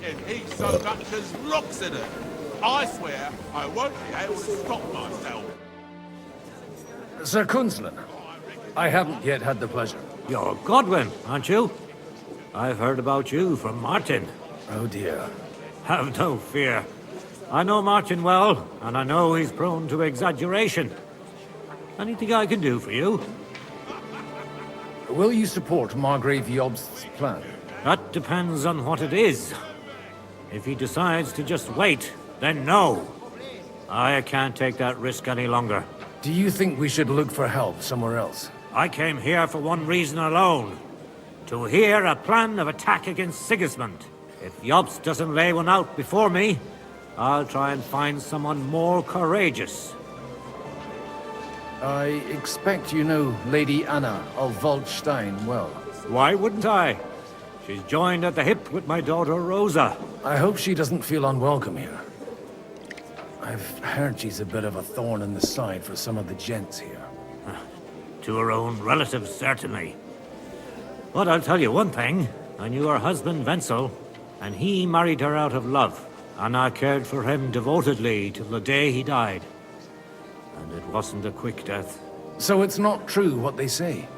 reckon he so much as looks at it. I swear I won't be able to stop myself. Sir Kunzlin, I haven't yet had the pleasure. You're Godwin, aren't you? I've heard about you from Martin. Oh dear. Have no fear. I know Martin well, and I know he's prone to exaggeration. Anything I can do for you? Will you support Margrave Yobst's plan? That depends on what it is. If he decides to just wait, then no. I can't take that risk any longer. Do you think we should look for help somewhere else? I came here for one reason alone. To hear a plan of attack against Sigismund. If Jobst doesn't lay one out before me, I'll try and find someone more courageous. I expect you know Lady Anna of Waldstein well. Why wouldn't I? She's joined at the hip with my daughter Rosa. I hope she doesn't feel unwelcome here. I've heard she's a bit of a thorn in the side for some of the gents here. To her own relatives, certainly. But I'll tell you one thing. I knew her husband, Wenzel, and he married her out of love. And I cared for him devotedly till the day he died. And it wasn't a quick death. So it's not true what they say?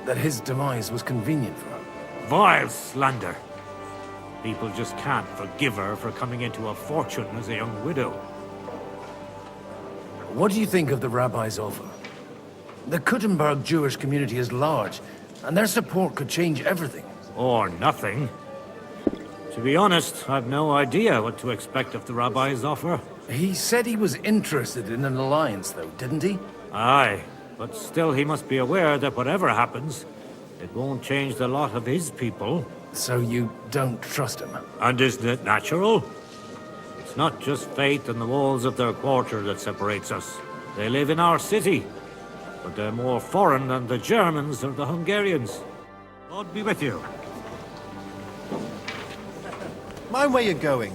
That his demise was convenient for her? Vile slander. People just can't forgive her for coming into a fortune as a young widow. What do you think of the rabbi's offer? The Kuttenberg Jewish community is large, and their support could change everything. Or nothing. To be honest, I've no idea what to expect of the rabbi's offer. He said he was interested in an alliance, though, didn't he? Aye, but still he must be aware that whatever happens, it won't change the lot of his people. So you don't trust him? And isn't it natural? It's not just faith in the walls of their quarter that separates us. They live in our city, but they're more foreign than the Germans or the Hungarians. God be with you. Mind where you're going.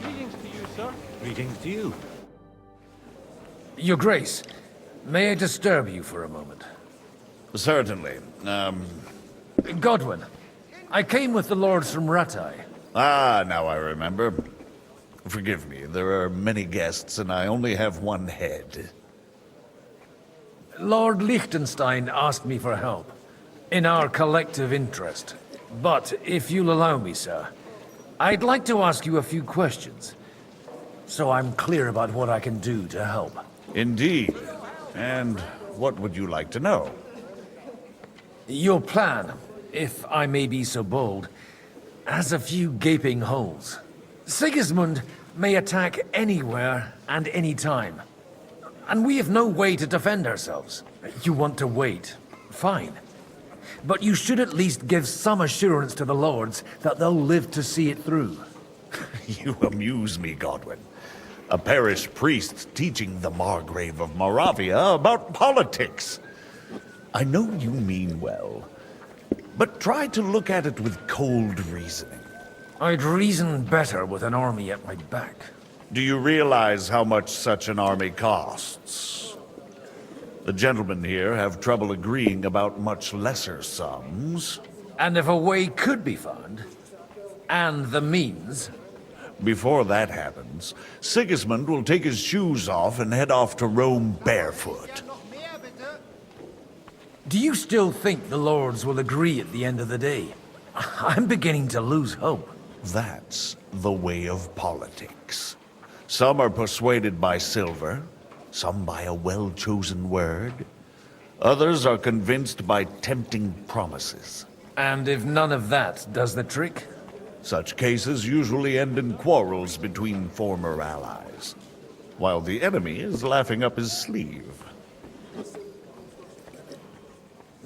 Greetings to you, sir. Greetings to you. Your Grace, may I disturb you for a moment? Certainly. Godwin, I came with the lords from Rattay. Ah, now I remember. Forgive me, there are many guests and I only have one head. Lord Liechtenstein asked me for help, in our collective interest. But if you'll allow me, sir, I'd like to ask you a few questions, so I'm clear about what I can do to help. Indeed. And what would you like to know? Your plan, if I may be so bold, has a few gaping holes. Sigismund may attack anywhere and any time, and we have no way to defend ourselves. You want to wait, fine. But you should at least give some assurance to the lords that they'll live to see it through. You amuse me, Godwin. A parish priest teaching the Margrave of Moravia about politics. I know you mean well, but try to look at it with cold reasoning. I'd reason better with an army at my back. Do you realize how much such an army costs? The gentlemen here have trouble agreeing about much lesser sums. And if a way could be found, and the means... Before that happens, Sigismund will take his shoes off and head off to Rome barefoot. Do you still think the lords will agree at the end of the day? I'm beginning to lose hope. That's the way of politics. Some are persuaded by silver, some by a well-chosen word. Others are convinced by tempting promises. And if none of that does the trick? Such cases usually end in quarrels between former allies, while the enemy is laughing up his sleeve.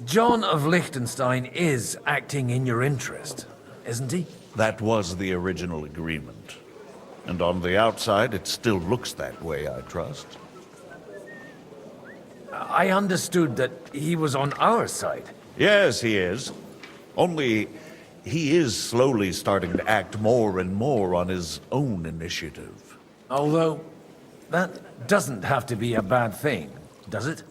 John of Liechtenstein is acting in your interest, isn't he? That was the original agreement. And on the outside, it still looks that way, I trust. I understood that he was on our side. Yes, he is. Only, he is slowly starting to act more and more on his own initiative. Although, that doesn't have to be a bad thing, does it?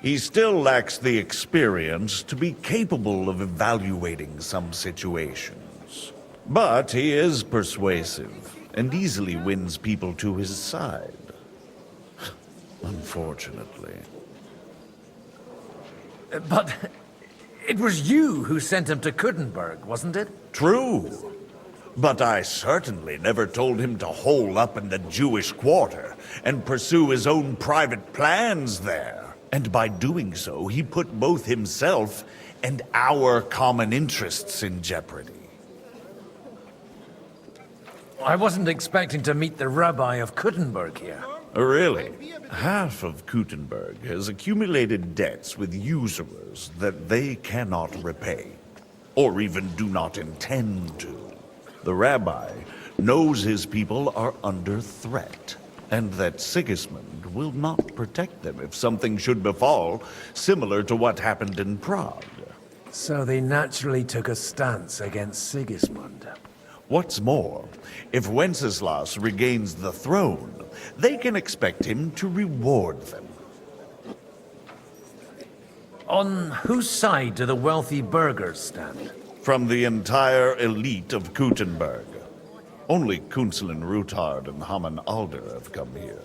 He still lacks the experience to be capable of evaluating some situations. But he is persuasive, and easily wins people to his side. Unfortunately. But it was you who sent him to Kuttenberg, wasn't it? True. But I certainly never told him to hole up in the Jewish quarter and pursue his own private plans there. And by doing so, he put both himself and our common interests in jeopardy. I wasn't expecting to meet the rabbi of Kuttenberg here. Really? Half of Kuttenberg has accumulated debts with usurers that they cannot repay, or even do not intend to. The rabbi knows his people are under threat, and that Sigismund will not protect them if something should befall, similar to what happened in Prague. So they naturally took a stance against Sigismund. What's more, if Wenceslas regains the throne, they can expect him to reward them. On whose side do the wealthy burghers stand? From the entire elite of Kuttenberg. Only Kunzelin Rutard and Haman Alder have come here.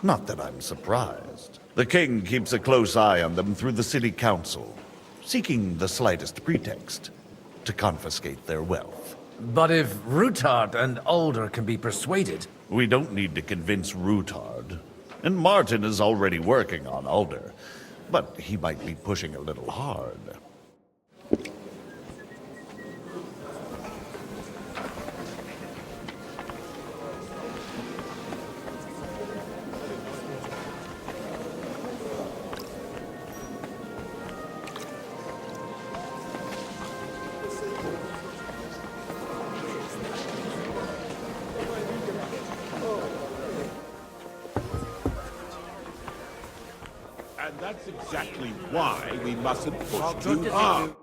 Not that I'm surprised. The king keeps a close eye on them through the city council, seeking the slightest pretext to confiscate their wealth. But if Rutard and Alder can be persuaded... We don't need to convince Rutard. And Martin is already working on Alder. But he might be pushing a little hard. And that's exactly why we mustn't push too hard.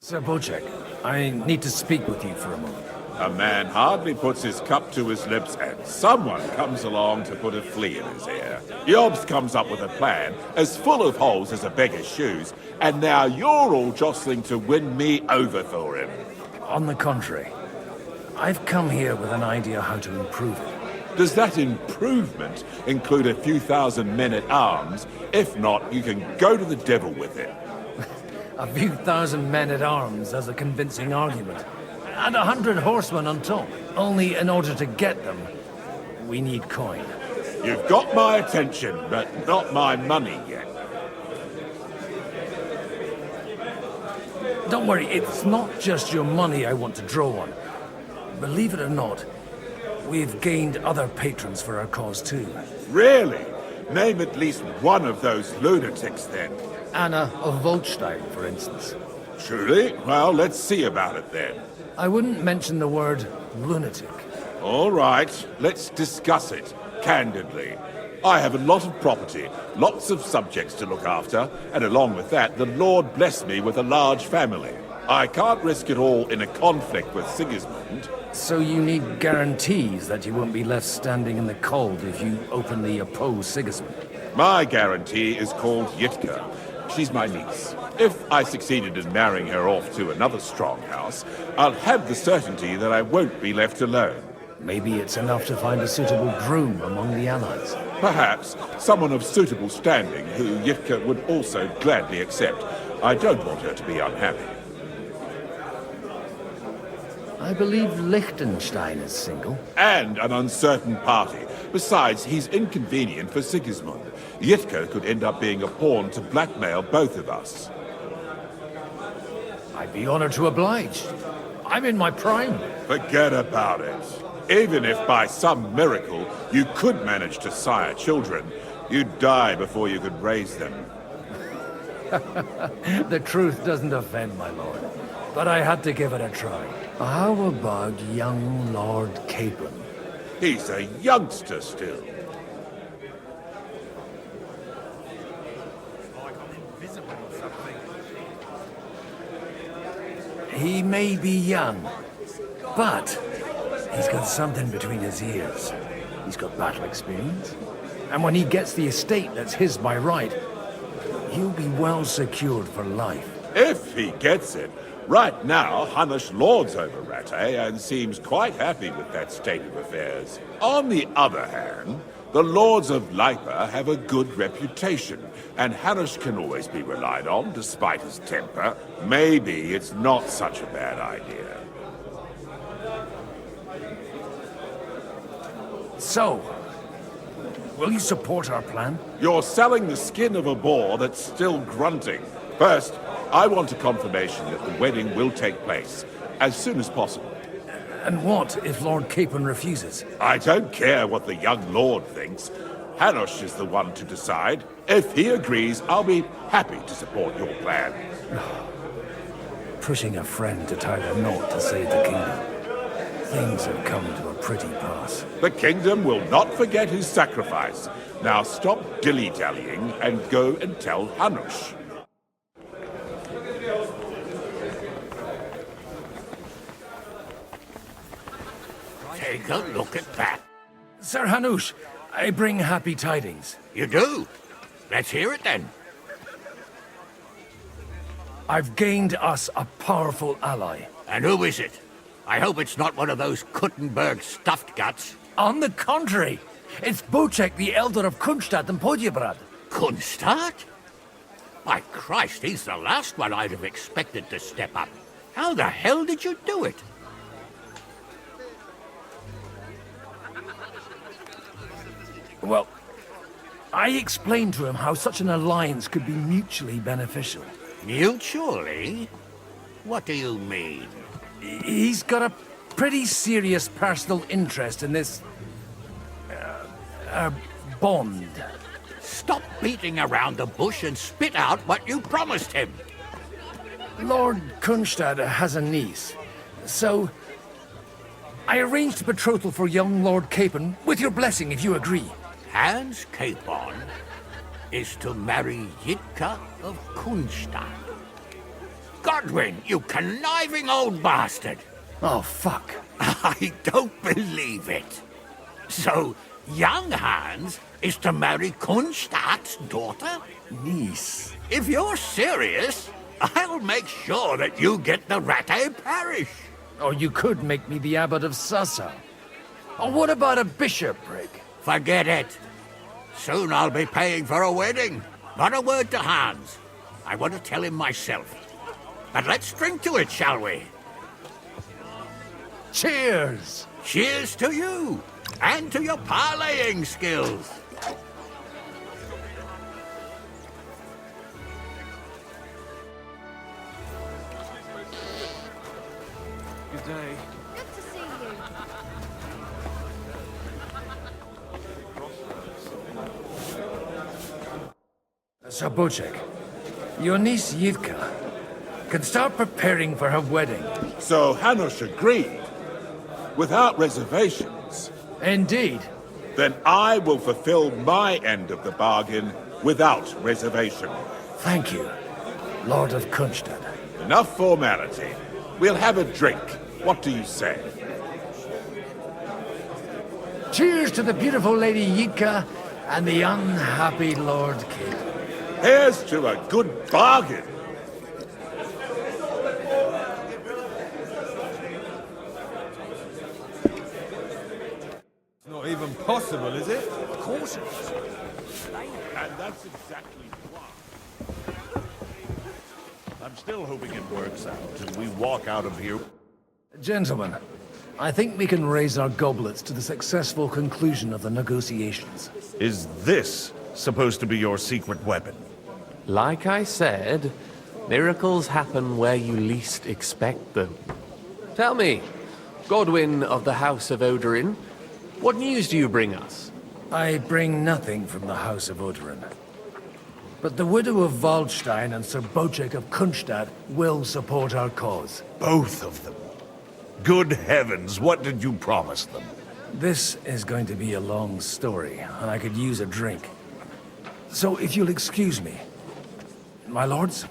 Sir Bocek, I need to speak with you for a moment. A man hardly puts his cup to his lips and someone comes along to put a flea in his ear. Yobs comes up with a plan as full of holes as a beggar's shoes, and now you're all jostling to win me over for him. On the contrary, I've come here with an idea how to improve it. Does that improvement include a few thousand men-at-arms? If not, you can go to the devil with it. A few thousand men-at-arms as a convincing argument. And 100 horsemen on top. Only in order to get them, we need coin. You've got my attention, but not my money yet. Don't worry, it's not just your money I want to draw on. Believe it or not, we've gained other patrons for our cause too. Really? Name at least one of those lunatics then. Anna of Volstein, for instance. Truly? Well, let's see about it then. I wouldn't mention the word lunatic. All right, let's discuss it, candidly. I have a lot of property, lots of subjects to look after, and along with that, the Lord blessed me with a large family. I can't risk it all in a conflict with Sigismund. So you need guarantees that you won't be left standing in the cold if you openly oppose Sigismund. My guarantee is called Yitka. She's my niece. If I succeeded in marrying her off to another strong house, I'll have the certainty that I won't be left alone. Maybe it's enough to find a suitable groom among the allies. Perhaps someone of suitable standing who Yitka would also gladly accept. I don't want her to be unhappy. I believe Liechtenstein is single. And an uncertain party. Besides, he's inconvenient for Sigismund. Yitka could end up being a pawn to blackmail both of us. I'd be honored to oblige. I'm in my prime. Forget about it. Even if by some miracle you could manage to sire children, you'd die before you could raise them. The truth doesn't offend, my lord. But I had to give it a try. How about young Lord Capon? He's a youngster still. He may be young, but he's got something between his ears. He's got battle experience. And when he gets the estate that's his by right, he'll be well secured for life. If he gets it, Right now, Hanush lords over Rattay and seems quite happy with that state of affairs. On the other hand, the Lords of Lipa have a good reputation, and Hanush can always be relied on despite his temper. Maybe it's not such a bad idea. So, will you support our plan? You're selling the skin of a boar that's still grunting. First, I want a confirmation that the wedding will take place as soon as possible. And what if Lord Capon refuses? I don't care what the young lord thinks. Hanush is the one to decide. If he agrees, I'll be happy to support your plan. Pushing a friend to tie the knot to save the kingdom. Things have come to a pretty pass. The kingdom will not forget his sacrifice. Now stop dilly-dallying and go and tell Hanush. Take a look at that. Sir Hanush, I bring happy tidings. You do? Let's hear it then. I've gained us a powerful ally. And who is it? I hope it's not one of those Kuttenberg stuffed guts. On the contrary, it's Bocek, the Elder of Kunstadt and Podjebrad. Kunstadt? My Christ, he's the last one I'd have expected to step up. How the hell did you do it? Well, I explained to him how such an alliance could be mutually beneficial. Mutually? What do you mean? He's got a pretty serious personal interest in this... bond. Stop beating around the bush and spit out what you promised him. Lord Kunstad has a niece, so... I arranged a betrothal for young Lord Capon, with your blessing if you agree. Hans Capon is to marry Yitka of Kunstadt. Godwin, you conniving old bastard! Oh, fuck. I don't believe it. So, young Hans is to marry Kunstadt's daughter? Niece. If you're serious, I'll make sure that you get the Rattay parish. Or you could make me the abbot of Sassa. Or what about a bishopric? Forget it. Soon I'll be paying for a wedding. Not a word to Hans. I want to tell him myself. But let's drink to it, shall we? Cheers! Cheers to you, and to your parlaying skills. Good day. Good to see you. Sir Bocek, your niece Yitka can start preparing for her wedding. So Hanush agreed, without reservations. Indeed. Then I will fulfill my end of the bargain without reservation. Thank you, Lord of Kunstad. Enough formality. We'll have a drink. What do you say? Cheers to the beautiful Lady Yitka and the unhappy Lord Capon. Here's to a good bargain. Not even possible, is it? Of course it is. And that's exactly why. I'm still hoping it works out and we walk out of here. Gentlemen, I think we can raise our goblets to the successful conclusion of the negotiations. Is this supposed to be your secret weapon? Like I said, miracles happen where you least expect them. Tell me, Godwin of the House of Odorin, what news do you bring us? I bring nothing from the House of Odorin. But the widow of Waldstein and Sir Bocek of Kunstadt will support our cause. Both of them. Good heavens, what did you promise them? This is going to be a long story, and I could use a drink. So if you'll excuse me, my lords?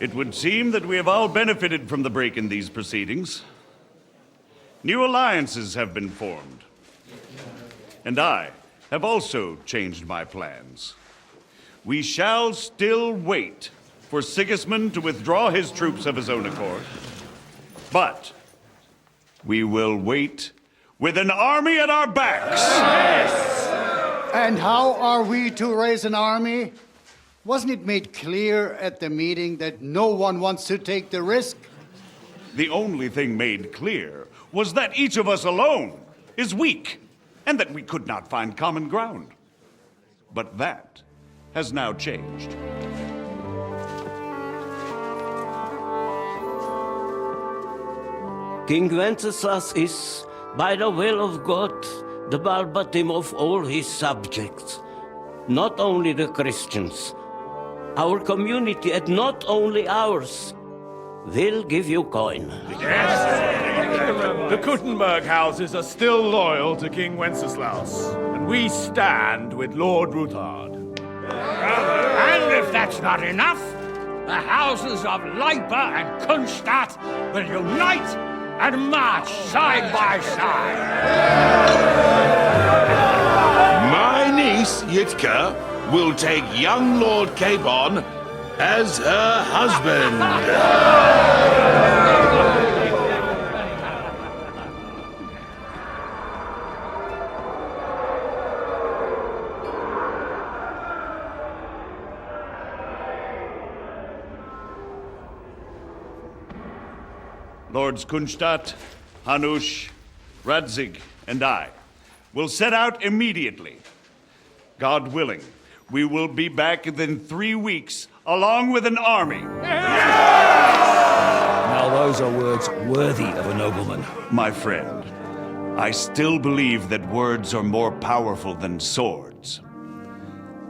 It would seem that we have all benefited from the break in these proceedings. New alliances have been formed. And I, have also changed my plans. We shall still wait for Sigismund to withdraw his troops of his own accord, but we will wait with an army at our backs. And how are we to raise an army? Wasn't it made clear at the meeting that no one wants to take the risk? The only thing made clear was that each of us alone is weak, and that we could not find common ground. But that has now changed. King Wenceslas is, by the will of God, the Balbatim of all his subjects. Not only the Christians, our community, and not only ours, will give you coin. The Kuttenberg houses are still loyal to King Wenceslaus, and we stand with Lord Ruthard. And if that's not enough, the houses of Leipa and Kunstadt will unite and march side by side. My niece, Yitka, will take young Lord Capon as her husband. Lords Kunstadt, Hanush, Radzig, and I will set out immediately. God willing, we will be back within 3 weeks, along with an army. Now those are words worthy of a nobleman. My friend, I still believe that words are more powerful than swords.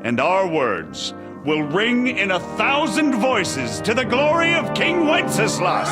And our words will ring in 1,000 voices to the glory of King Wenceslas.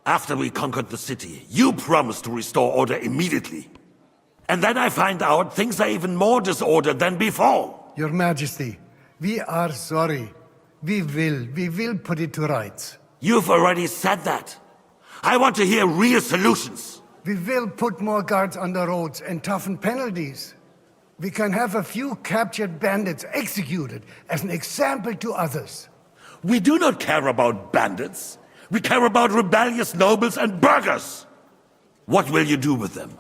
After we conquered the city, you promised to restore order immediately. And then I find out things are even more disordered than before. Your Majesty, we are sorry. We will put it to rights. You've already said that. I want to hear real solutions. We will put more guards on the roads and toughen penalties. We can have a few captured bandits executed as an example to others. We do not care about bandits. We care about rebellious nobles and burghers. What will you do with them?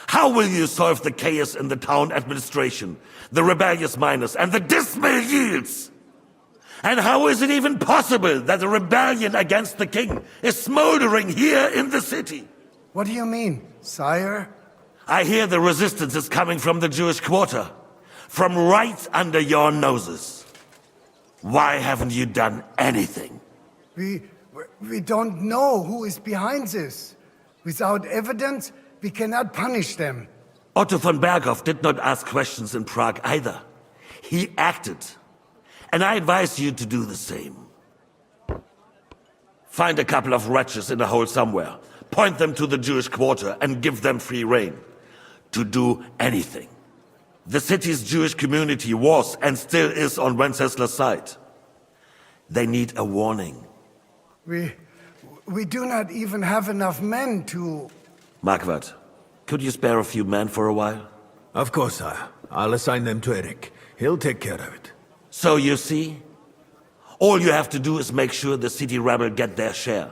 How will you solve the chaos in the town administration, the rebellious miners, and the dismal yields? And how is it even possible that a rebellion against the king is smoldering here in the city? What do you mean, sire? I hear the resistance is coming from the Jewish quarter, from right under your noses. Why haven't you done anything? We don't know who is behind this. Without evidence, we cannot punish them. Otto von Berghoff did not ask questions in Prague either. He acted. And I advise you to do the same. Find a couple of wretches in a hole somewhere, point them to the Jewish quarter, and give them free rein to do anything. The city's Jewish community was and still is on Wenceslas' side. They need a warning. We do not even have enough men to... Marquardt, could you spare a few men for a while? Of course, sire. I'll assign them to Eric. He'll take care of it. So you see, all you have to do is make sure the city rebel get their share.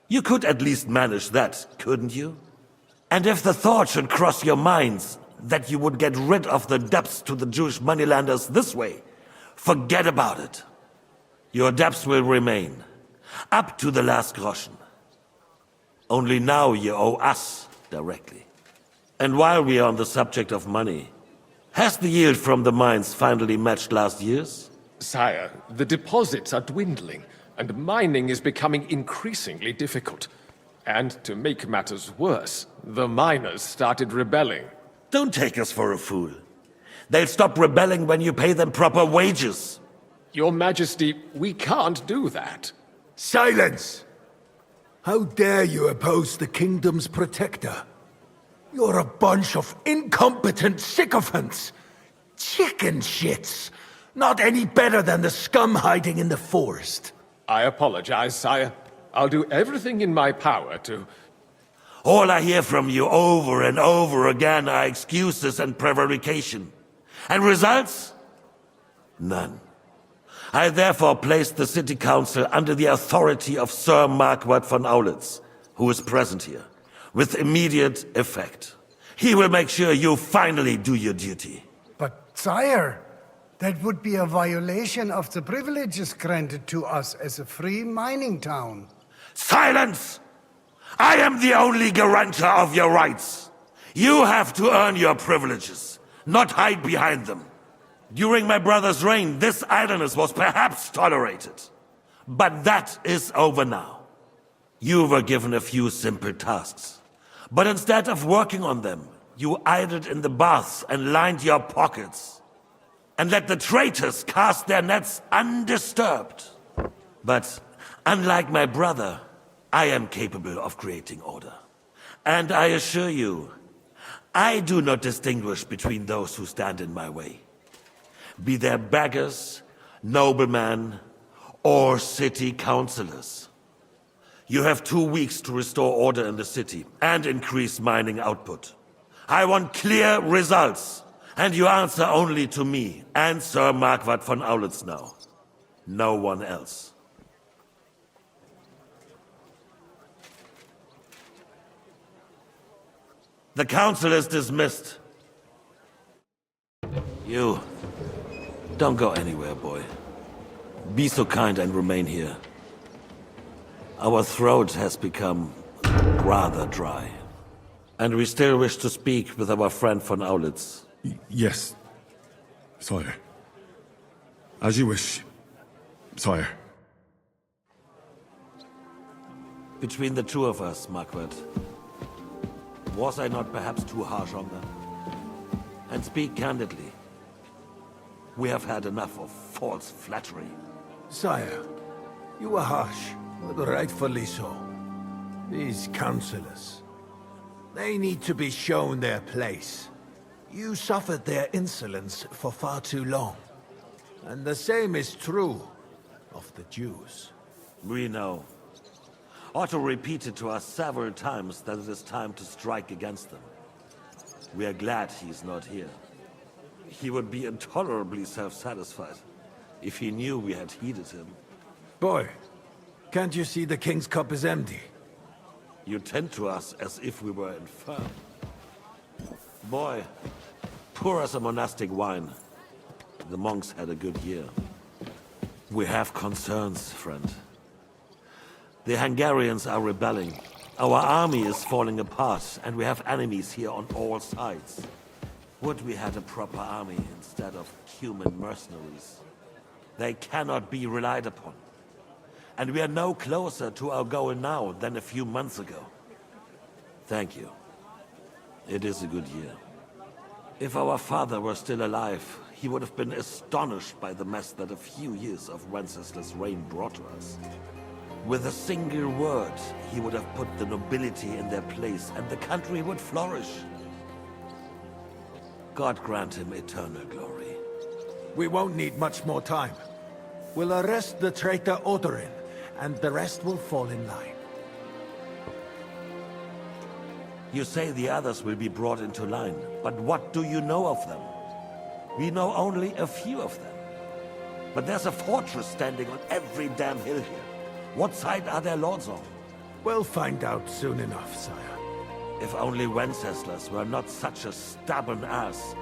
You could at least manage that, couldn't you? And if the thought should cross your minds that you would get rid of the debts to the Jewish moneylenders this way, forget about it. Your debts will remain, up to the last groschen. Only now you owe us directly. And while we are on the subject of money, has the yield from the mines finally matched last year's? Sire, the deposits are dwindling, and mining is becoming increasingly difficult. And to make matters worse, the miners started rebelling. Don't take us for a fool. They'll stop rebelling when you pay them proper wages. Your Majesty, we can't do that. Silence! How dare you oppose the kingdom's protector? You're a bunch of incompetent sycophants! Chicken shits! Not any better than the scum hiding in the forest. I apologize, sire. I'll do everything in my power to... All I hear from you over and over again are excuses and prevarication. And results? None. I therefore place the city council under the authority of Sir Marquardt von Aulitz, who is present here, with immediate effect. He will make sure you finally do your duty. But, sire, that would be a violation of the privileges granted to us as a free mining town. Silence! I am the only guarantor of your rights. You have to earn your privileges, not hide behind them. During my brother's reign, this idleness was perhaps tolerated. But that is over now. You were given a few simple tasks. But instead of working on them, you idled in the baths and lined your pockets. And let the traitors cast their nets undisturbed. But unlike my brother, I am capable of creating order. And I assure you, I do not distinguish between those who stand in my way. Be they beggars, noblemen, or city councillors. You have 2 weeks to restore order in the city and increase mining output. I want clear results, and you answer only to me and Sir Marquardt von Aulitz now. No one else. The council is dismissed. You, don't go anywhere, boy. Be so kind and remain here. Our throat has become rather dry. And we still wish to speak with our friend von Aulitz. Yes, sire. As you wish, sire. Between the two of us, Marquardt, was I not perhaps too harsh on them? And speak candidly, we have had enough of false flattery. Sire, you were harsh, but rightfully so. These councillors, they need to be shown their place. You suffered their insolence for far too long. And the same is true of the Jews. We know. Otto repeated to us several times that it is time to strike against them. We are glad he's not here. He would be intolerably self-satisfied if he knew we had heeded him. Boy, can't you see the king's cup is empty? You tend to us as if we were infirm. Boy, pour us a monastic wine. The monks had a good year. We have concerns, friend. The Hungarians are rebelling. Our army is falling apart, and we have enemies here on all sides. Would we had a proper army instead of human mercenaries? They cannot be relied upon. And we are no closer to our goal now than a few months ago. Thank you. It is a good year. If our father were still alive, he would have been astonished by the mess that a few years of Wenceslas' reign brought to us. With a single word, he would have put the nobility in their place, and the country would flourish. God grant him eternal glory. We won't need much more time. We'll arrest the traitor Oratory, and the rest will fall in line. You say the others will be brought into line, but what do you know of them? We know only a few of them. But there's a fortress standing on every damn hill here. What side are their lords on? We'll find out soon enough, sire. If only Wenceslas were not such a stubborn ass,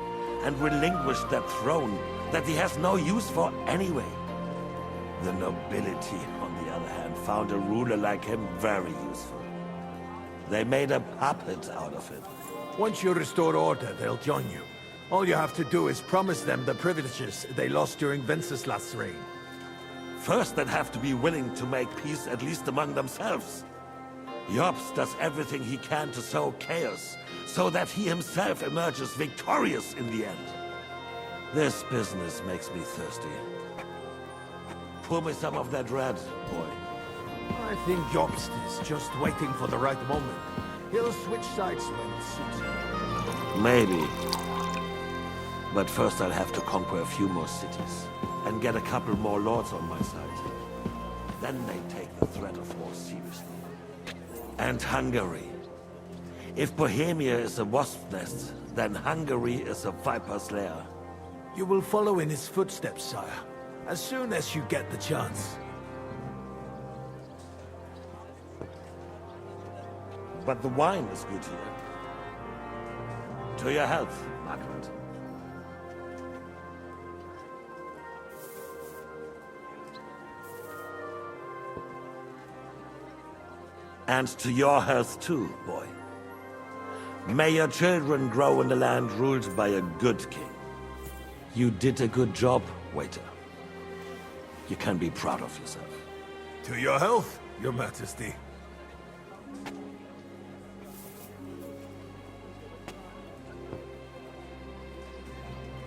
and relinquished that throne that he has no use for anyway. The nobility, on the other hand, found a ruler like him very useful. They made a puppet out of him. Once you restore order, they'll join you. All you have to do is promise them the privileges they lost during Wenceslas' reign. First, they'd have to be willing to make peace at least among themselves. Jobs does everything he can to sow chaos, so that he himself emerges victorious in the end. This business makes me thirsty. Pour me some of that red, boy. I think Jobst is just waiting for the right moment. He'll switch sides when it suits him. Maybe. But first I'll have to conquer a few more cities, and get a couple more lords on my side. Then they take the threat of war seriously. And Hungary. If Bohemia is a wasp nest, then Hungary is a viper's lair. You will follow in his footsteps, sire, as soon as you get the chance. But the wine is good here. To your health, Margaret. And to your health too, boy. May your children grow in a land ruled by a good king. You did a good job, waiter. You can be proud of yourself. To your health, your majesty.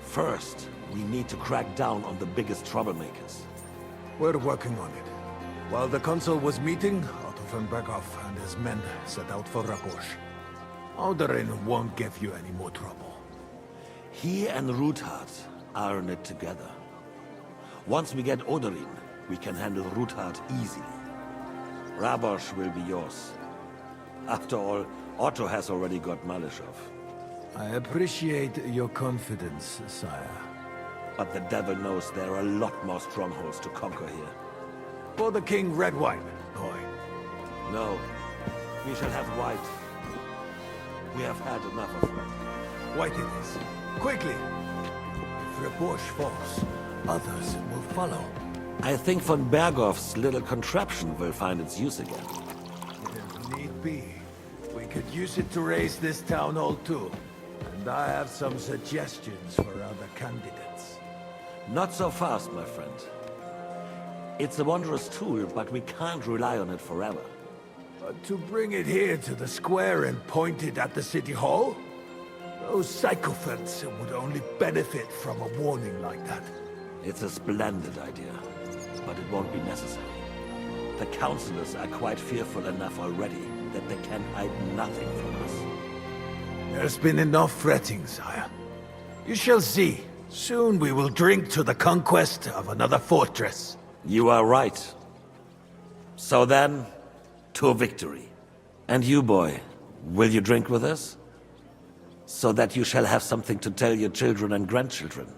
First, we need to crack down on the biggest troublemakers. We're working on it. While the consul was meeting, Otto von Berghoff and his men set out for Rabosch. Odorin won't give you any more trouble. He and Ruthard are in it together. Once we get Odorin, we can handle Ruthard easily. Rabosch will be yours. After all, Otto has already got Malishov. I appreciate your confidence, sire. But the devil knows there are a lot more strongholds to conquer here. For the king, red wine, boy. No, we shall have white. We have had enough of red. White it is. Quickly! If Rabosch falls, others will follow. I think von Berghoff's little contraption will find its use again. If need be, we could use it to raise this town hall too. And I have some suggestions for other candidates. Not so fast, my friend. It's a wondrous tool, but we can't rely on it forever. But to bring it here to the square and point it at the city hall? Those sycophants would only benefit from a warning like that. It's a splendid idea, but it won't be necessary. The councillors are quite fearful enough already that they can hide nothing from us. There's been enough fretting, sire. You shall see. Soon we will drink to the conquest of another fortress. You are right. So then, to victory. And you, boy, will you drink with us? So that you shall have something to tell your children and grandchildren.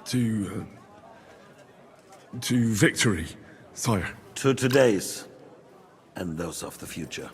To victory, sire. To today's, and those of the future.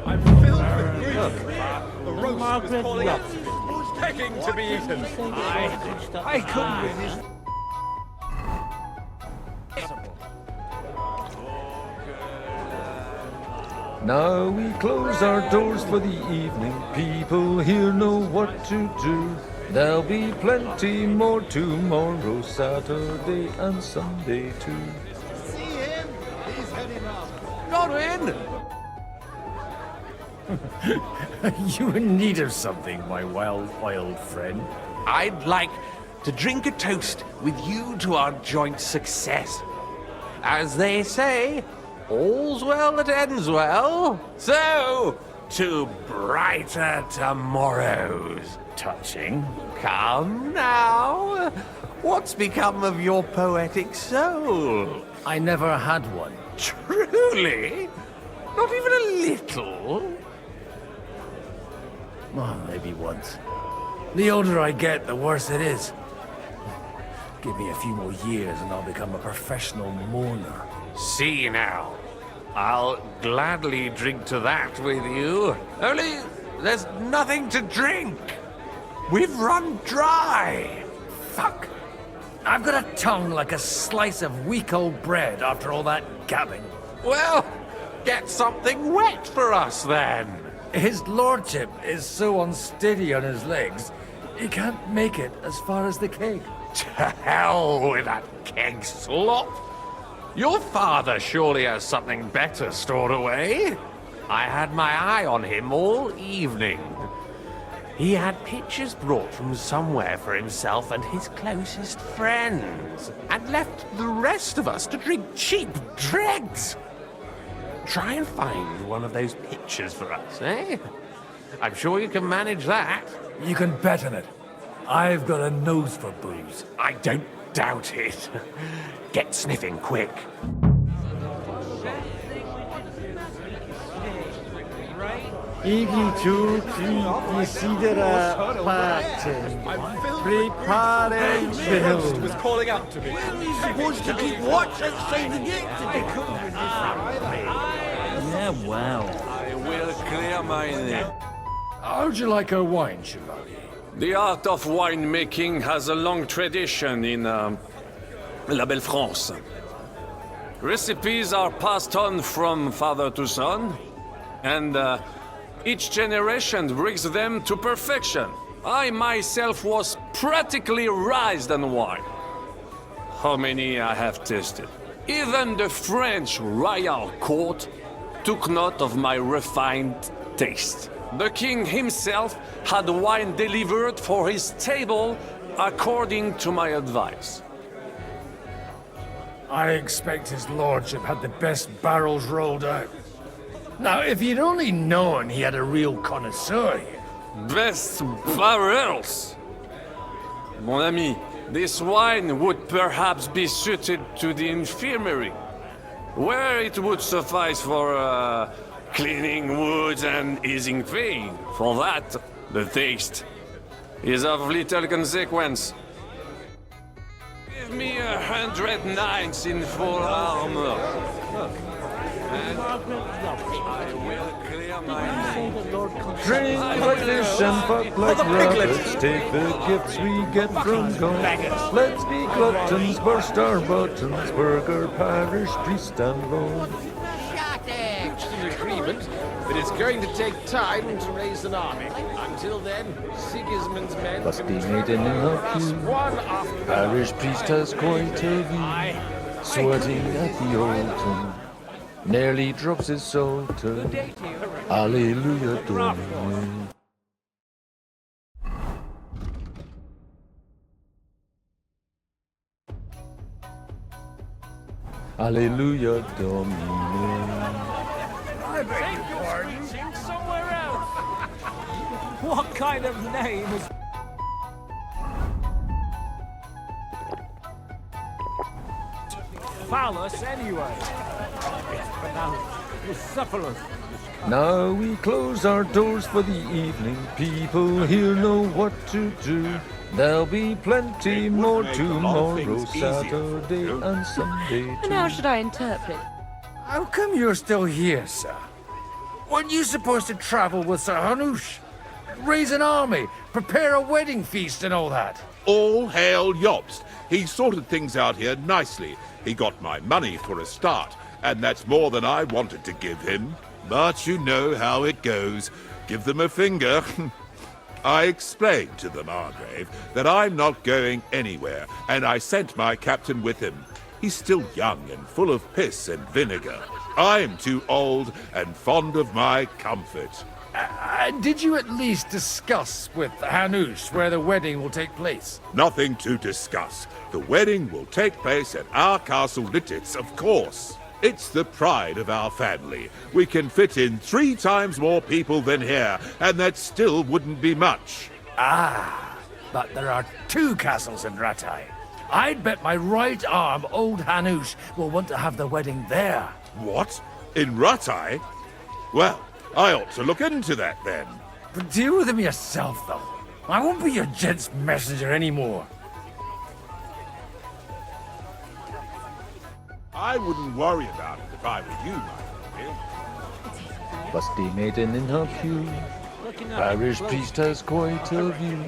I'm filled with grief. The roast is calling out. Who's begging to be eaten? I couldn't resist. Now we close our doors for the evening. People here know what to do. There'll be plenty more tomorrow, Saturday and Sunday too. See him? He's heading up. Godwin! You in need of something, my wild friend? I'd like to drink a toast with you to our joint success. as they say, all's well that ends well. So, to brighter tomorrows. Touching. Come now. What's become of your poetic soul? I never had one. Truly? Not even a little? Well, maybe once. The older I get, the worse it is. Give me a few more years and I'll become a professional mourner. See now. I'll gladly drink to that with you. Only there's nothing to drink. We've run dry. Fuck. I've got a tongue like a slice of weak old bread after all that gabbing. Well, get something wet for us then. His lordship is so unsteady on his legs, he can't make it as far as the keg. To hell with that keg slop. Your father surely has something better stored away. I had my eye on him all evening. He had pictures brought from somewhere for himself and his closest friends, and left the rest of us to drink cheap dregs. Try and find one of those pictures for us, eh? I'm sure you can manage that. You can bet on it. I've got a nose for booze. I don't doubt it. Get sniffing quick. Iggy tutti desidera pace. Prepare Ghost was calling out to me. He's supposed to keep watch outside the gate today. Yeah, well. I will clear my name. How'd you like a wine, Chevalier? The art of winemaking has a long tradition in La Belle France. Recipes are passed on from father to son, and each generation brings them to perfection. I myself was practically raised on wine. How many I have tasted. Even the French royal court took note of my refined taste. The king himself had wine delivered for his table according to my advice. I expect his lordship had the best barrels rolled out. Now, if he'd only known he had a real connoisseur here. Best barrels! Mon ami, this wine would perhaps be suited to the infirmary, where it would suffice for cleaning wounds and easing pain. For that, the taste is of little consequence. Give me 100 knights in full armor. And I will clear my name. Drink like fish and fuck like rabbits. Take the gifts we get from God. Let's be gluttons, burst our buttons. Burger, parish, priest and lord. An agreement, but it's going to take time to raise an army. Until then, Sigismund's men Must can be be made in a us queue. one after Parish priest has quite a view. Sweating at the altar. Nearly drops his psalter. Alleluia, Domine. Alleluia, Domine. I beg your pardon. Sing somewhere else. What kind of name is... Phallus, anyway. It's pronounced Bucephalus. Now we close our doors for the evening. People here know what to do. There'll be plenty more tomorrow, Saturday and Sunday too. And how should I interpret? How come you're still here, sir? Weren't you supposed to travel with Sir Hanush? Raise an army, prepare a wedding feast and all that? All hail Jobst. He sorted things out here nicely. He got my money for a start, and that's more than I wanted to give him. But you know how it goes. Give them a finger. I explained to the Margrave that I'm not going anywhere, and I sent my captain with him. He's still young and full of piss and vinegar. I'm too old and fond of my comfort. Did you at least discuss with Hanush where the wedding will take place? Nothing to discuss. The wedding will take place at our castle Littitz, of course. It's the pride of our family. We can fit in 3 times more people than here, and that still wouldn't be much. Ah, but there are 2 castles in Rattay. I'd bet my right arm old Hanush will want to have the wedding there. What? In Rattay? Well, I ought to look into that then. But deal with him yourself, though. I won't be your gent's messenger anymore. I wouldn't worry about it if I were you, my friend. Busty maiden in her pew. Parish priest has quite a view.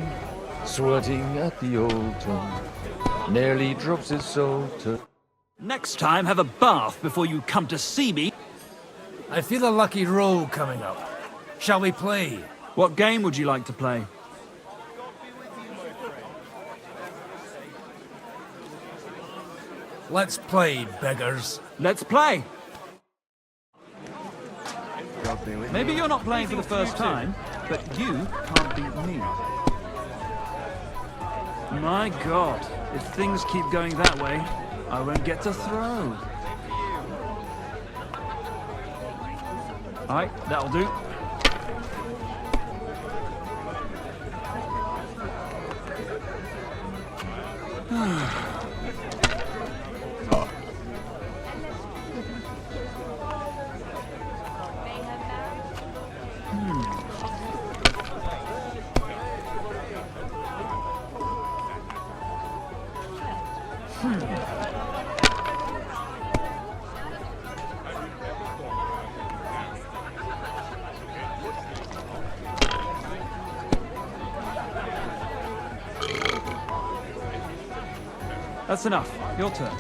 Sweating at the old tomb. Nearly drops his soul to... Next time, have a bath before you come to see me. I feel a lucky roll coming up. Shall we play? What game would you like to play? Let's play, beggars. Let's play! Maybe you're not playing for the first time, but you can't beat me. My God, if things keep going that way, I won't get to throw. Alright, that'll do. That's enough. Your turn.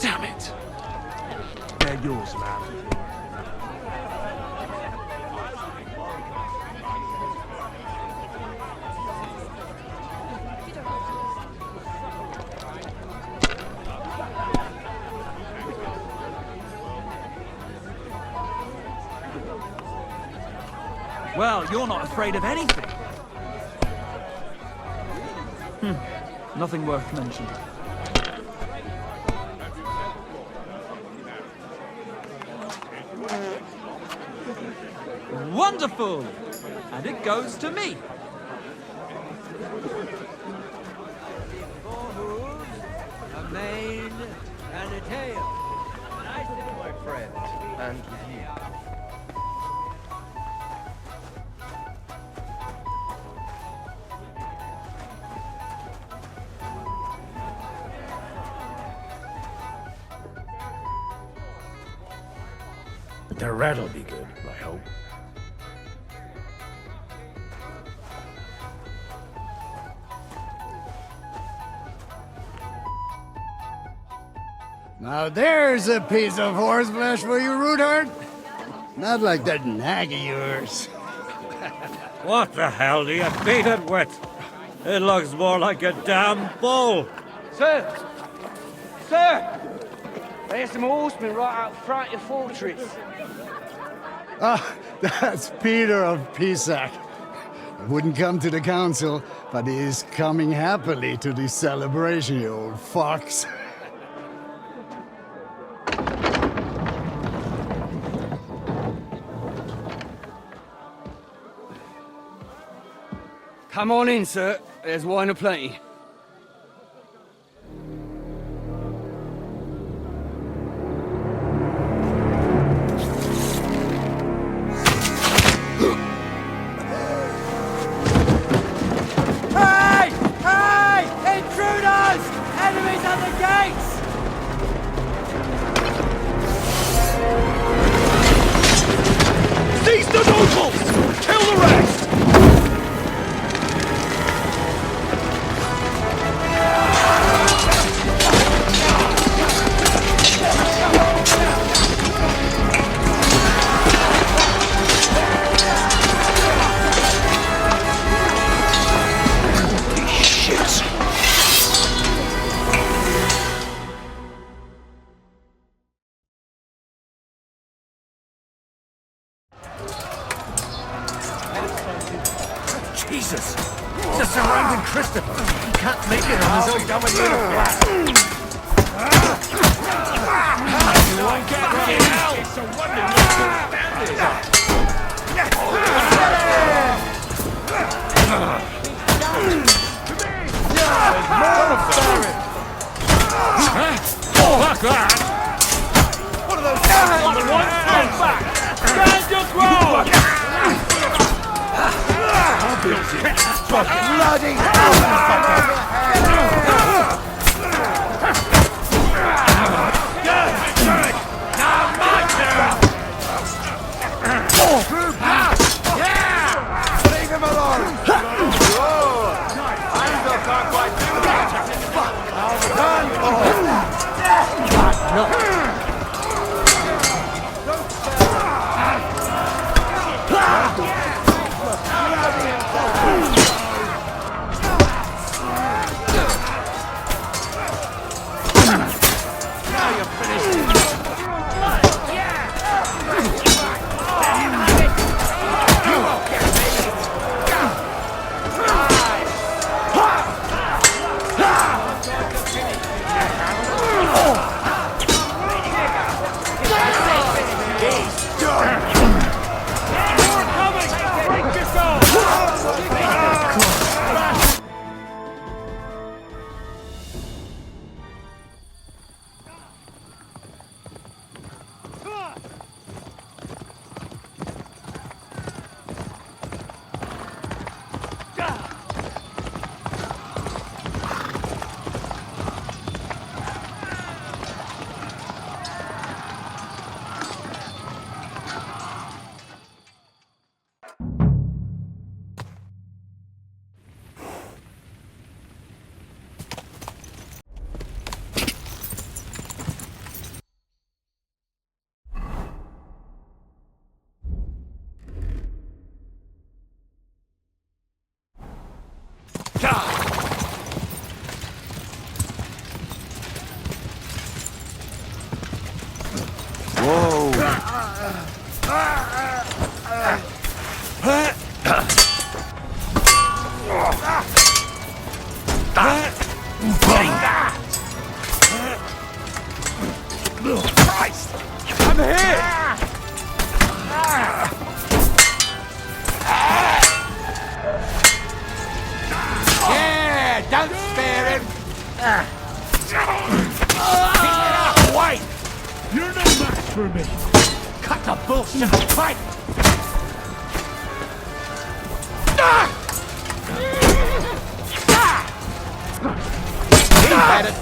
Damn it! They're yours, man. Well, you're not afraid of anything. Nothing worth mentioning. Wonderful! And it goes to me. A mane and a tail. Nice to my friend. And you. The rat'll be good, I hope. Now there's a piece of horseflesh for you, Rootard. Not like that nag of yours. What the hell do you beat it with? It looks more like a damn bull. Sir! Sir! There's some horsemen right out front of the fortress. Ah, that's Peter of Pisac. He wouldn't come to the council, but he is coming happily to the celebration, you old fox. Come on in, sir. There's wine aplenty. Hey! Hey! Intruders! Enemies at the gates! Jesus! They're surrounding Christopher! He can't make it on his own W flat! You won't get fucking out! It's a wonder you're still standing! Fuck that! What are those guys? Stand back! Stand your ground! Bloody now my turn! Leave him alone! I still can't quite do that! Now you're finished. Christ! I'm here! Yeah, don't spare him! Wait! You're no match for me! Cut the bullshit and fight! He had it!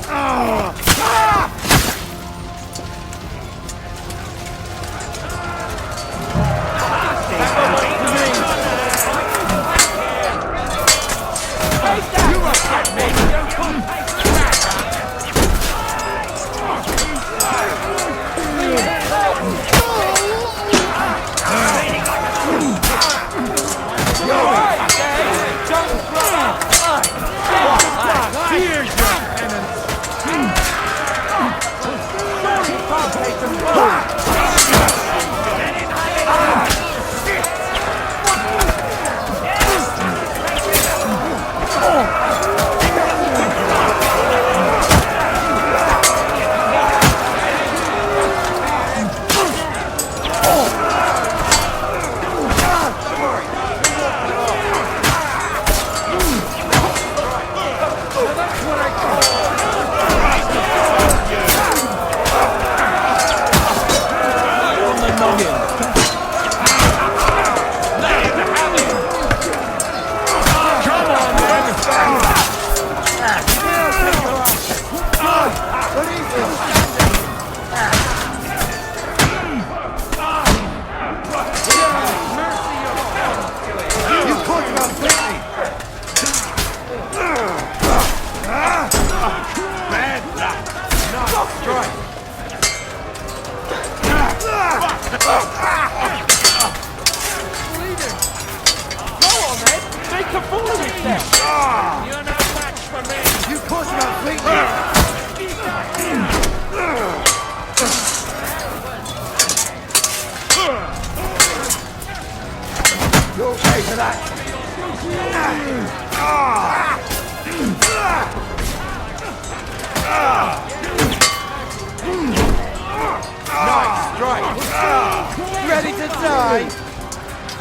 You okay for that? Nice strike! Ready to die?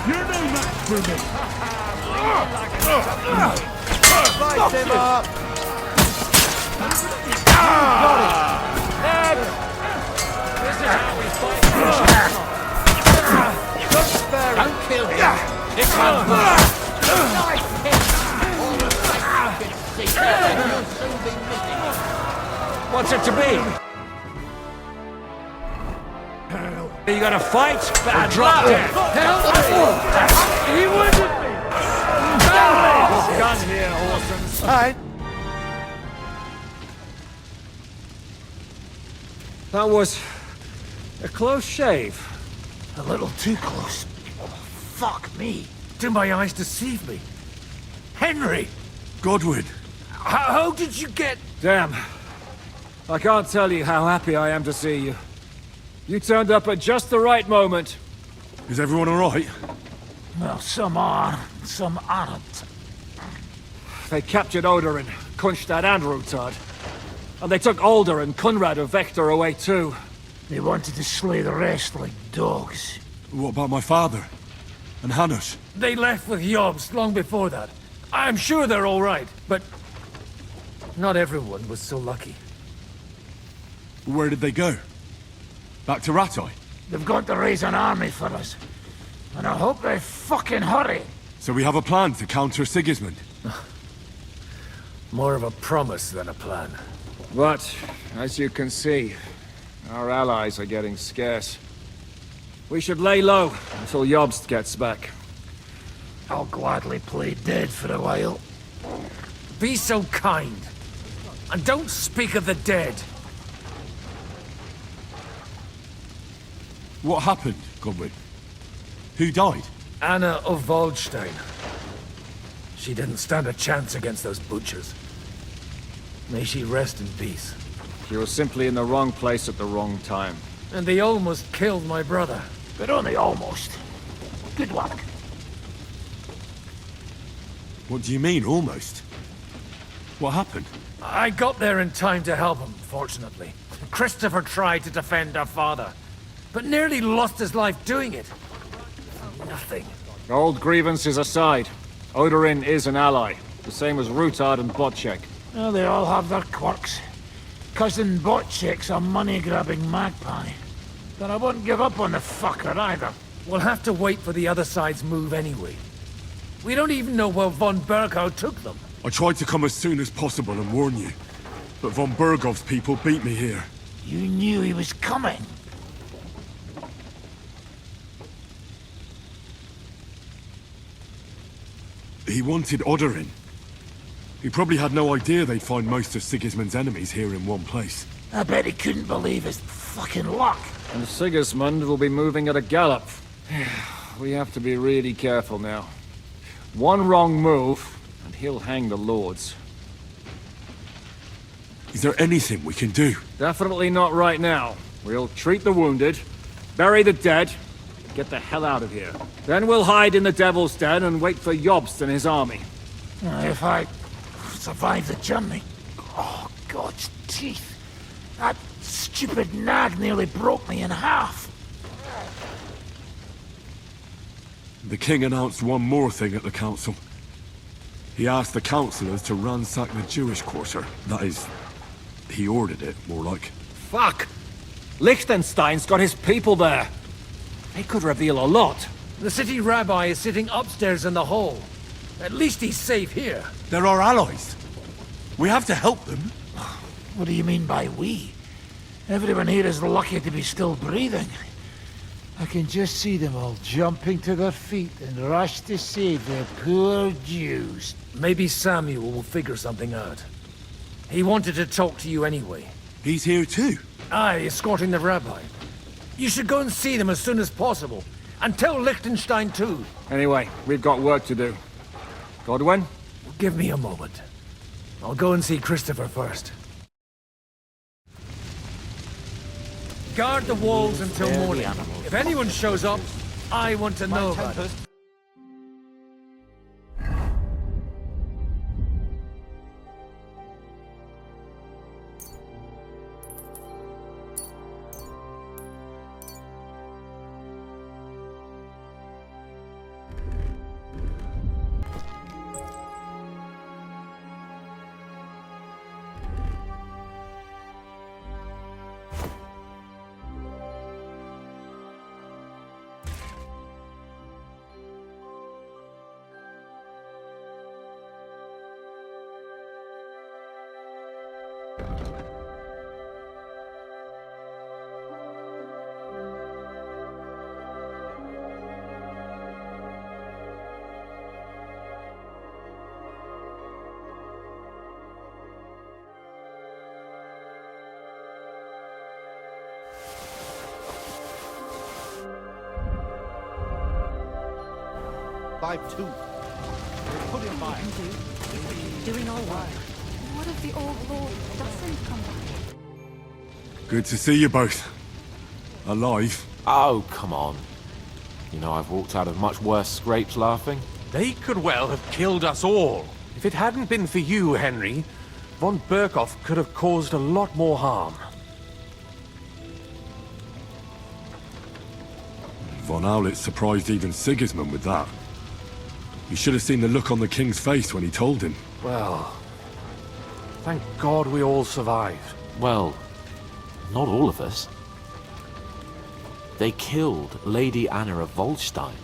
You're no match for me. Light him up! Got it! Next! This is how we fight. Don't kill him! This one's mine! Nice hit! All the fight you can see, and you'll soon be missing. What's it to be? You gotta fight? Bad drop dead. Help me! He wins with me! Gun here, Orsons. That was a close shave. A little too close. Fuck me. Do my eyes deceive me? Henry! Godwin! How did you get... Damn. I can't tell you how happy I am to see you. You turned up at just the right moment. Is everyone alright? Well, some are, some aren't. They captured Odorin, Kunstad and Rutard. And they took Alder and Kunrad of Vector away too. They wanted to slay the rest like dogs. What about my father? And Hanush? They left with Yobs long before that. I'm sure they're all right, but... not everyone was so lucky. Where did they go? Back to Rattay? They've got to raise an army for us. And I hope they fucking hurry. So we have a plan to counter Sigismund? More of a promise than a plan. But, as you can see, our allies are getting scarce. We should lay low until Jobst gets back. I'll gladly play dead for a while. Be so kind. And don't speak of the dead. What happened, Godwin? Who died? Anna of Waldstein. She didn't stand a chance against those butchers. May she rest in peace. She was simply in the wrong place at the wrong time. And they almost killed my brother. But only almost. Good luck. What do you mean, almost? What happened? I got there in time to help him, fortunately. Christopher tried to defend our father, but nearly lost his life doing it. Nothing. Old grievances aside, Odorin is an ally, the same as Rutard and Botchek. Well, they all have their quirks. Cousin Botchek's a money-grabbing magpie. But I wouldn't give up on the fucker either. We'll have to wait for the other side's move anyway. We don't even know where von Berghow took them. I tried to come as soon as possible and warn you, but von Bergov's people beat me here. You knew he was coming. He wanted Odorin. He probably had no idea they'd find most of Sigismund's enemies here in one place. I bet he couldn't believe his fucking luck. And Sigismund will be moving at a gallop. We have to be really careful now. One wrong move, and he'll hang the lords. Is there anything we can do? Definitely not right now. We'll treat the wounded, bury the dead, and get the hell out of here. Then we'll hide in the Devil's Den and wait for Jobst and his army. If I survive the journey... Oh, God's teeth. That stupid nag nearly broke me in half. The king announced one more thing at the council. He asked the councillors to ransack the Jewish quarter. That is, he ordered it, more like. Fuck! Liechtenstein's got his people there. They could reveal a lot. The city rabbi is sitting upstairs in the hall. At least he's safe here. They're our allies. We have to help them. What do you mean by we? Everyone here is lucky to be still breathing. I can just see them all jumping to their feet and rush to save their poor Jews. Maybe Samuel will figure something out. He wanted to talk to you anyway. He's here too? Aye, escorting the rabbi. You should go and see them as soon as possible. And tell Liechtenstein too. Anyway, we've got work to do. Godwin? Give me a moment. I'll go and see Christopher first. Guard the walls until morning. If anyone shows up, I want to know about it. survive too. We'll put him by. Doing all right. What if the old lord doesn't come back? Good to see you both. Alive. Oh, come on. You know, I've walked out of much worse scrapes laughing. They could well have killed us all. If it hadn't been for you, Henry, von Berkhoff could have caused a lot more harm. Von Owlet surprised even Sigismund with that. You should have seen the look on the king's face when he told him. Well, thank God we all survived. Well, not all of us. They killed Lady Anna of Volstein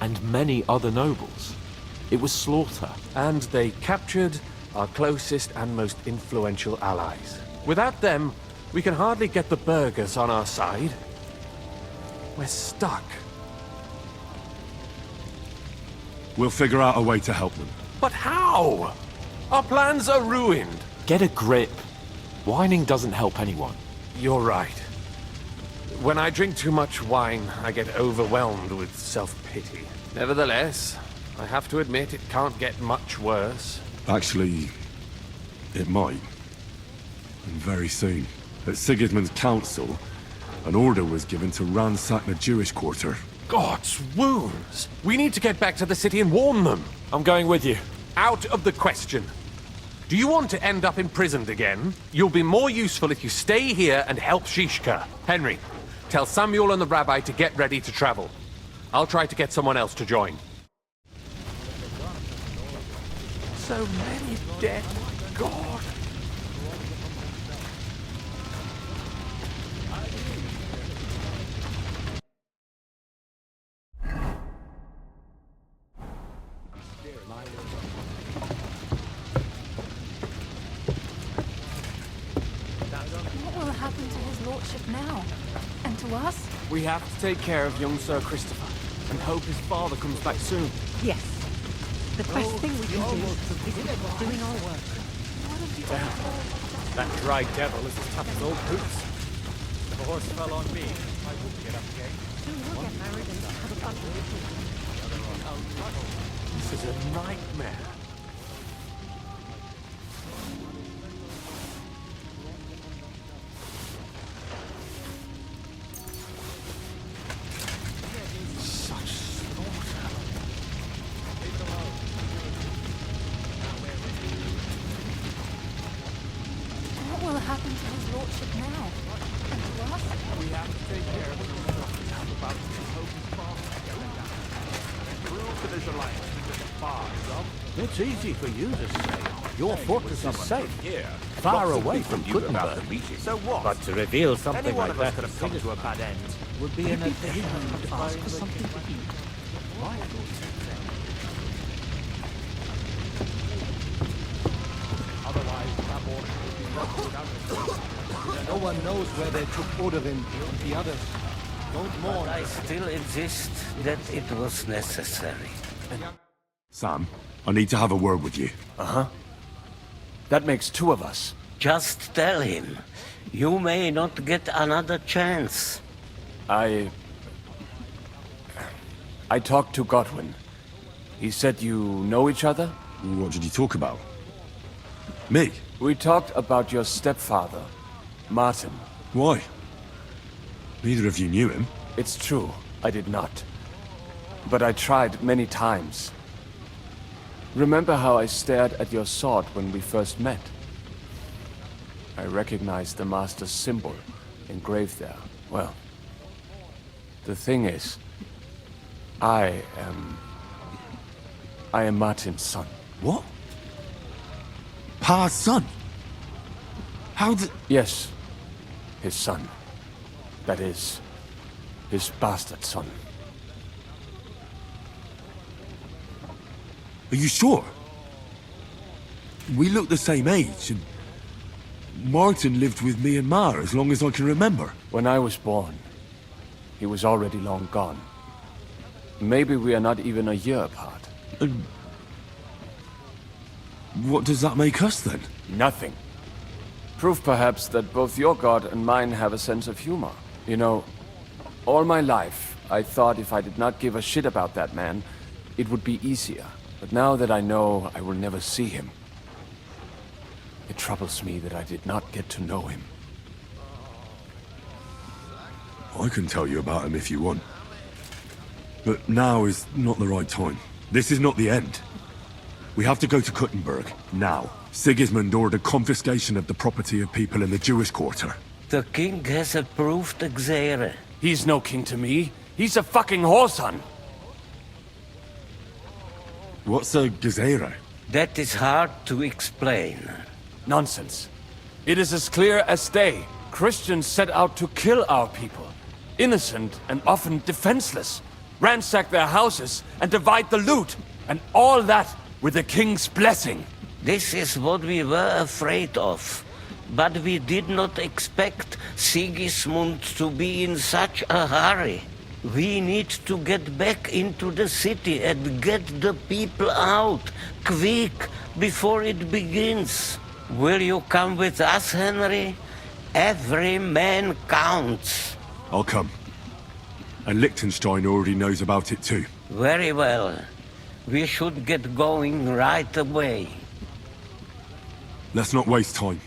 and many other nobles. It was slaughter. And they captured our closest and most influential allies. Without them, we can hardly get the burghers on our side. We're stuck. We'll figure out a way to help them. But how? Our plans are ruined. Get a grip. Whining doesn't help anyone. You're right. When I drink too much wine, I get overwhelmed with self-pity. Nevertheless, I have to admit it can't get much worse. Actually, it might. And very soon. At Sigismund's council, an order was given to ransack the Jewish quarter. God's wounds! We need to get back to the city and warn them. I'm going with you. Out of the question. Do you want to end up imprisoned again? You'll be more useful if you stay here and help Shishka. Henry, tell Samuel and the rabbi to get ready to travel. I'll try to get someone else to join. So many dead, God. What will happen to his lordship now? And to us? We have to take care of young Sir Christopher and hope his father comes back soon. Yes. The best thing we can do is doing our work. That dry devil is as tough as old boots. If a horse fell on me, I wouldn't get up again. Soon we'll get married and have a family. This is a nightmare. Such slaughter. What will happen to his lordship now? And to us? We have to take care of him. About to hope his father prove that his alliance with the far is It's easy for you to say. Your fortress is safe, Here. far away from Gutenberg. So what? But to reveal something Any one like of us that could have come to a bad end. Would be an addition to ask for something to eat. No one knows where they took Oratory and the others. Don't mourn. I still insist that it was necessary. Sam, I need to have a word with you. Uh-huh. That makes two of us. Just tell him. You may not get another chance. I talked to Godwin. He said you know each other? What did you talk about? Me? We talked about your stepfather, Martin. Why? Neither of you knew him. It's true, I did not. But I tried many times. Remember how I stared at your sword when we first met? I recognized the Master's symbol engraved there. Well, the thing is, I am Martin's son. What? Pa's son? How did... Yes, his son. That is, his bastard son. Are you sure? We look the same age, and Martin lived with me and Ma as long as I can remember. When I was born, he was already long gone. Maybe we are not even a year apart. And what does that make us then? Nothing. Proof perhaps that both your god and mine have a sense of humor. You know, all my life, I thought if I did not give a shit about that man, it would be easier. But now that I know I will never see him, it troubles me that I did not get to know him. I can tell you about him if you want. But now is not the right time. This is not the end. We have to go to Kuttenberg, now. Sigismund ordered confiscation of the property of people in the Jewish quarter. The king has approved Xere. He's no king to me. He's a fucking whoreson. What's a Gezerah? That is hard to explain. Nonsense. It is as clear as day. Christians set out to kill our people. Innocent and often defenseless. Ransack their houses and divide the loot. And all that with the king's blessing. This is what we were afraid of. But we did not expect Sigismund to be in such a hurry. We need to get back into the city and get the people out, quick, before it begins. Will you come with us, Henry? Every man counts. I'll come. And Liechtenstein already knows about it too. Very well. We should get going right away. Let's not waste time.